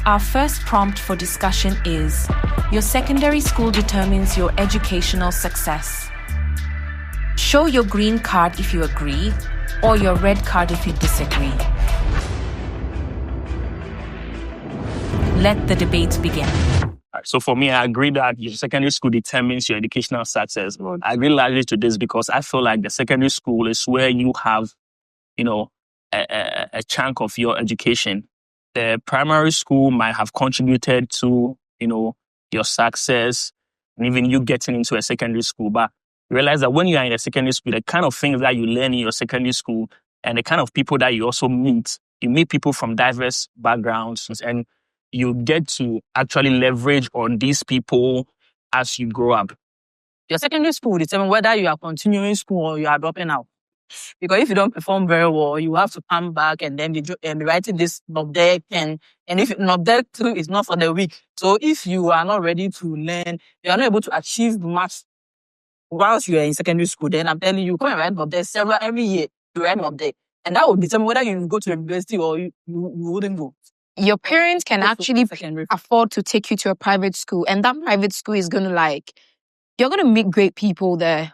Our first prompt for discussion is, your secondary school determines your educational success. Show your green card if you agree, or your red card if you disagree. Let the debate begin. So for me, I agree that your secondary school determines your educational success. I agree largely to this because I feel like the secondary school is where you have, a chunk of your education. The primary school might have contributed to, your success and even you getting into a secondary school. But realize that when you are in a secondary school, the kind of things that you learn in your secondary school and the kind of people that you also meet, you meet people from diverse backgrounds and you get to actually leverage on these people as you grow up. Your secondary school determines whether you are continuing school or you are dropping out. Because if you don't perform very well, you have to come back and then be writing this NOBDEC and if NOBDEC 2 is not for the week. So if you are not ready to learn, you are not able to achieve much whilst you are in secondary school, then I'm telling you, come and write NOBDEC every year to write NOBDEC. And that will determine whether you go to university or you wouldn't go. Your parents can actually afford to take you to a private school, and that private school is going to you're going to meet great people there.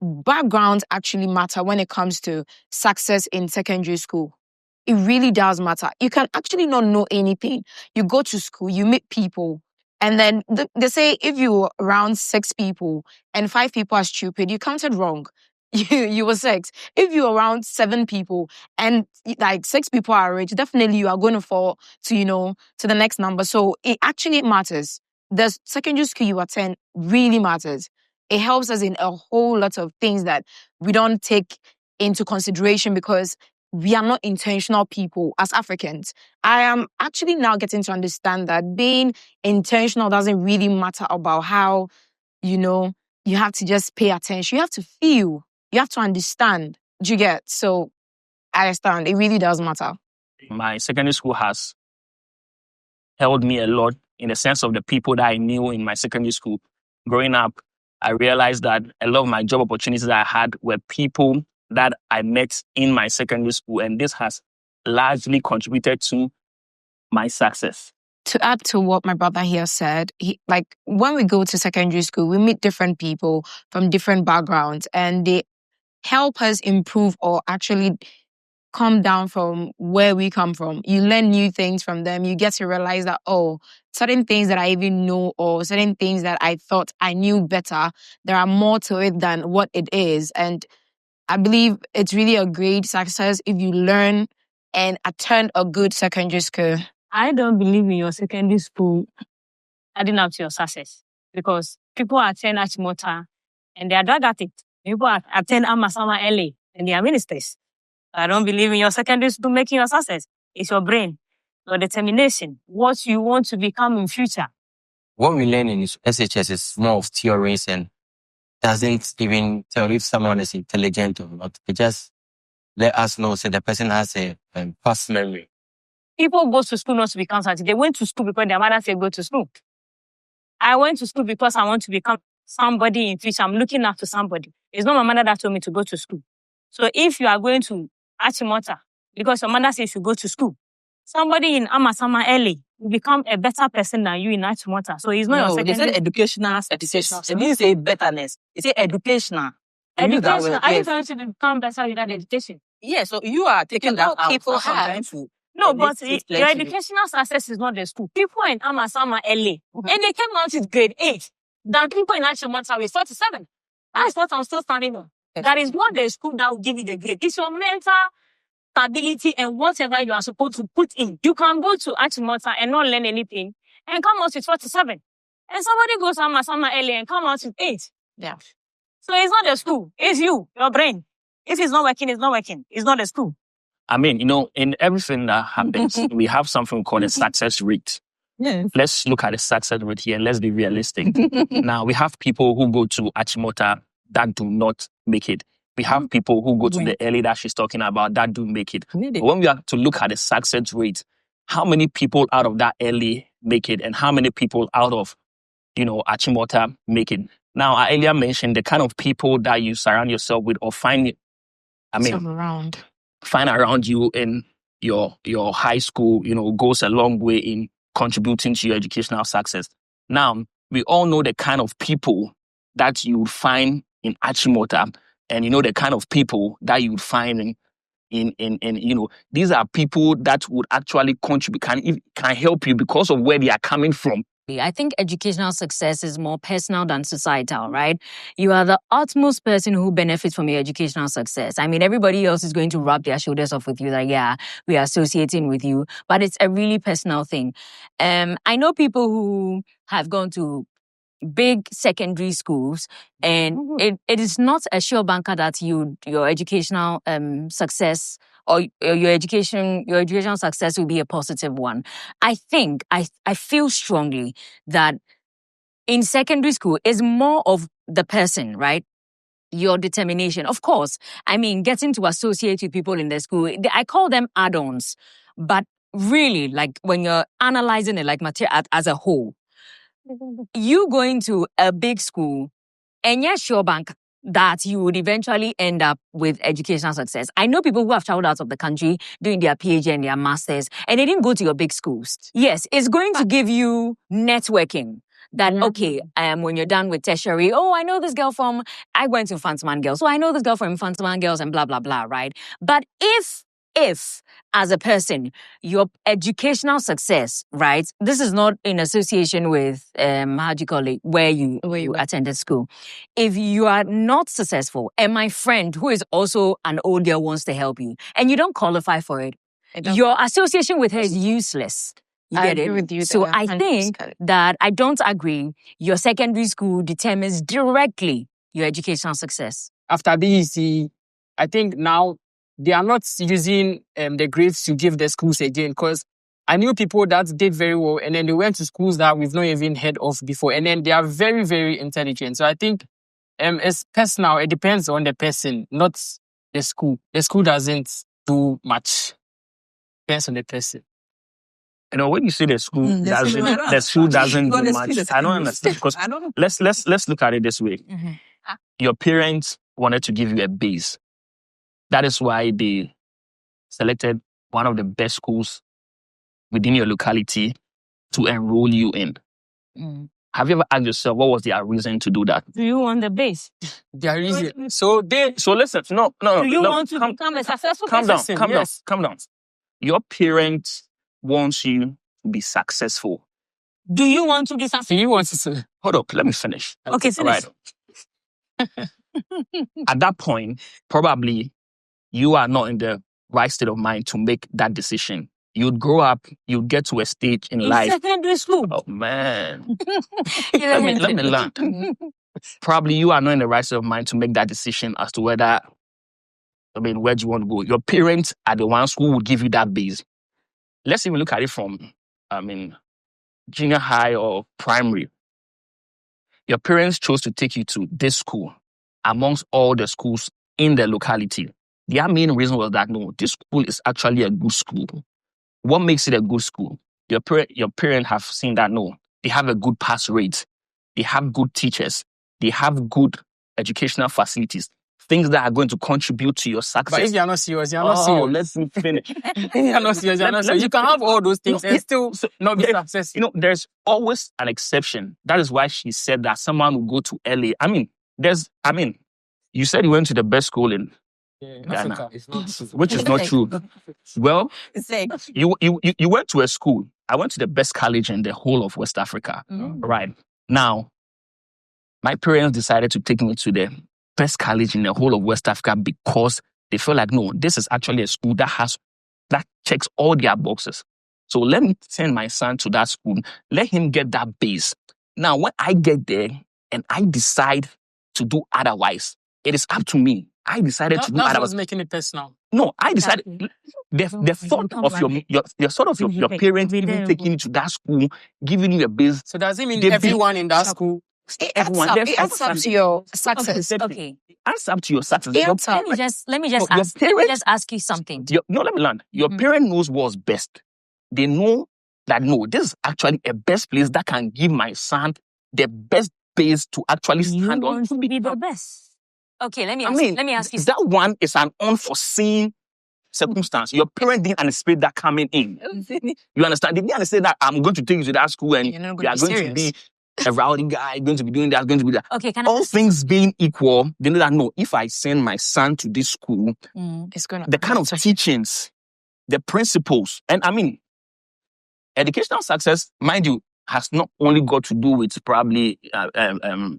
Backgrounds actually matter when it comes to success in secondary school. It really does matter. You can actually not know anything. You go to school, you meet people, and then they say if you're around 6 people and 5 people are stupid, you counted wrong. You were 6. If you're around 7 people and 6 people are rich, definitely you are going to fall to the next number. So it actually matters. The secondary school you attend really matters. It helps us in a whole lot of things that we don't take into consideration because we are not intentional people as Africans. I am actually now getting to understand that being intentional doesn't really matter about how, you have to just pay attention. You have to feel. You have to understand. Do you get? So I understand. It really does matter. My secondary school has held me a lot in the sense of the people that I knew in my secondary school. Growing up, I realized that a lot of my job opportunities that I had were people that I met in my secondary school. And this has largely contributed to my success. To add to what my brother here said, when we go to secondary school, we meet different people from different backgrounds and they help us improve or actually come down from where we come from. You learn new things from them. You get to realize that, certain things that I even know or certain things that I thought I knew better, there are more to it than what it is. And I believe it's really a great success if you learn and attend a good secondary school. I don't believe in your secondary school adding up to your success because people attend Achimota and they are drug addicts. People attend Amasama LA and they are ministers. I don't believe in your secondary school making your success. It's your brain, your determination, what you want to become in future. What we learn in SHS is more of theories and doesn't even tell if someone is intelligent or not. It just let us know so the person has a past memory. People go to school not to become something. They went to school because their mother said go to school. I went to school because I want to become somebody in future. I'm looking after somebody. It's not my mother that told me to go to school. So if you are going to Achimota because your mother says you should go to school, somebody in Amasama LA will become a better person than you in Achimota. So it's not your secondary. They said educational satisfaction. They didn't say betterness. They say educational. Are you trying to become better without education? Yeah, so you are taking that out. People have. No, but your educational success is not the school. People in Amasama LA, and they came out with grade 8 than people in Achimota with 47. That's what I'm still standing on. That is not the school that will give you the grade. It's your mental stability and whatever you are supposed to put in. You can go to Achimota and not learn anything and come out with 47. And somebody goes to Amasama LA and come out with 8. Yeah. So it's not the school. It's you, your brain. If it's not working, it's not working. It's not the school. I mean, in everything that happens, we have something called a success rate. Yes. Let's look at the success rate here and let's be realistic. Now, we have people who go to Achimota that do not make it. We have people who go to the LA that she's talking about that do make it. But when we have to look at the success rate, how many people out of that LA make it and how many people out of, Achimota make it? Now, I earlier mentioned the kind of people that you surround yourself with or find around you in your high school, goes a long way in contributing to your educational success. Now, we all know the kind of people that you would find in Achimota, and the kind of people that you would find in these are people that would actually contribute, can help you because of where they are coming from. I think educational success is more personal than societal, right? You are the utmost person who benefits from your educational success. I mean, everybody else is going to rub their shoulders off with you, like, yeah, we are associating with you, but it's a really personal thing. I know people who have gone to big secondary schools, and it is not a sure banker that your educational success or your educational success will be a positive one. I think I feel strongly that in secondary school is more of the person, right? Your determination. Of course, I mean, getting to associate with people in the school, I call them add-ons, but really, like when you're analyzing it like material as a whole, you going to a big school and yes, sure bank that you would eventually end up with educational success. I know people who have traveled out of the country doing their PhD and their masters, and they didn't go to your big schools. Yes, it's going to give you networking. That, okay, when you're done with tertiary, I know this girl I went to Infantsman Girls, so I know this girl from Infantsman Girls and blah, blah, blah, right? But if as a person, your educational success, right? This is not in association with, where you attended school. If you are not successful, and my friend who is also an old girl wants to help you, and you don't qualify for it, your association with her is useless. You get it? agree with you So there, I think 100%. that I don't agree. Your secondary school determines directly your educational success. After BEC, I think now they are not using the grades to give the schools again, because I knew people that did very well and then they went to schools that we've not even heard of before, and then they are very, very intelligent. So I think it's personal. It depends on the person, not the school. The school doesn't do much. Depends on the person. When you say the school doesn't do much, I don't understand, because let's look at it this way. Your parents wanted to give you a base. That is why they selected one of the best schools within your locality to enroll you in. Have you ever asked yourself what was their reason to do that? Do you want the base? Their reason. So listen, no. Do you want to become a successful person? Calm down. Your parents want you to be successful. Do you want to be successful? Do you want to? Hold up, let me finish. Okay, finish. All right. At that point, probably you are not in the right state of mind to make that decision. You'd grow up, you'd get to a stage in life. Secondary school. Oh man. let me land. Probably you are not in the right state of mind to make that decision as to where do you want to go? Your parents are the ones who would give you that base. Let's even look at it from, junior high or primary. Your parents chose to take you to this school amongst all the schools in the locality. Their main reason was that, no, this school is actually a good school. What makes it a good school? Your parents have seen that, no, they have a good pass rate. They have good teachers. They have good educational facilities. Things that are going to contribute to your success. But if you're not serious, you're not serious. Let me finish. You're not serious, you're not serious. You can have all those things and still not be successful. There's always an exception. That is why she said that someone will go to LA. You said you went to the best school in Ghana, which is not true. Well, you went to a school. I went to the best college in the whole of West Africa. Right. Now, my parents decided to take me to the best college in the whole of West Africa because they feel like, no, this is actually a school that checks all their boxes. So let me send my son to that school. Let him get that base. Now, when I get there and I decide to do otherwise, it is up to me. I decided to do otherwise. That was making it personal. No, I decided the thought of your parents even taking you to that school, giving you a base. So does it mean everyone in that school? It adds up to your success. Okay. Adds up to your success. Let me just ask you something. Let me land. Your parent knows what's best. They know that, no, this is actually a best place that can give my son the best base to actually stand on. To be the best. Okay, let me ask you. That one is an unforeseen circumstance. Your parents didn't anticipate that coming in. You understand? They didn't anticipate that I'm going to take you to that school and You're not you are going to be a rowdy guy, going to be doing that, going to be that. Okay, can I All ask things being equal, they know that no, if I send my son to this school, It's gonna the kind of teachings, the principles, and I mean, educational success, mind you, has not only got to do with probably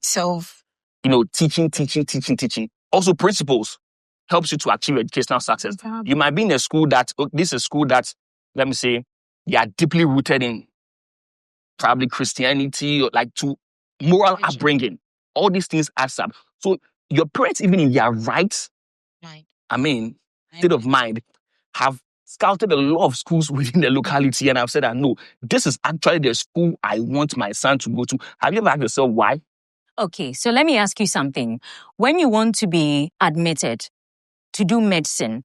self. teaching. Also, principles helps you to achieve educational success. You might be in a school that this is a school that, let me say, they are deeply rooted in probably Christianity or like to moral upbringing. All these things add up. So your parents, even in their rights, state of mind, have scouted a lot of schools within the locality, and I've said that no, this is actually the school I want my son to go to. Have you ever asked yourself why? Okay, so let me ask you something. When you want to be admitted to do medicine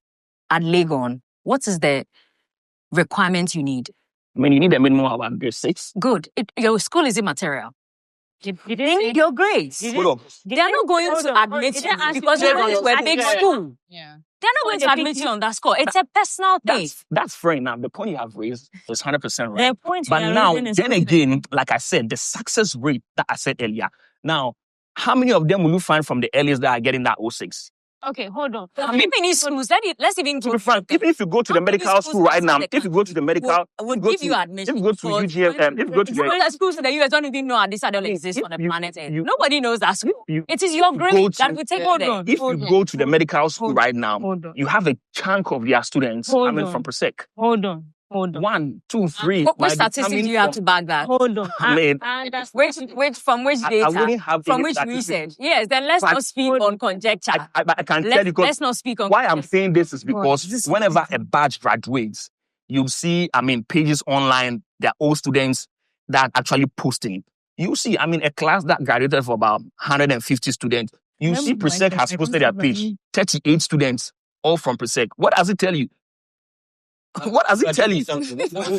at Legon, what is the requirement you need? I mean, you need a minimum of about grade 6. Good. Your school is immaterial. In your grades. They are not going to admit you because you're going to a big school. Yeah. They're not going to admit you on that score. It's a personal thing. That's fair enough. The point you have raised is 100% right. The point But you are now, raising is then again, like I said, the success rate that I said earlier. Now, how many of them will you find from the earliest that are getting that 06? Okay, hold on. How many schools? Let's even To go be frank, even if you go to the medical school right now, if you go to the medical, would give you admission. if you go to UGM, if you go to the schools in the US don't even know how this adult exists on the planet. Nobody knows that school. you- It is your grade that will take you there. if you go to the medical school right now, Hold on. you have a chunk of their students Hold coming on. from Prosec. Hold on. 1, 2, 3. What might be statistics coming do you have from- to back that? Hold on. I mean, From which data? I wouldn't have From any which statistics. research? Yes, then let's But- not speak on conjecture. I can tell you because Let's not speak on why I'm conjecture. saying this is because whenever a batch graduates, you'll see, pages online, there are old students that are actually posting. You see, a class that graduated for about 150 students. You see Prosec has posted their page, 38 students, all from Prosec. What does it tell you? What does it tell you?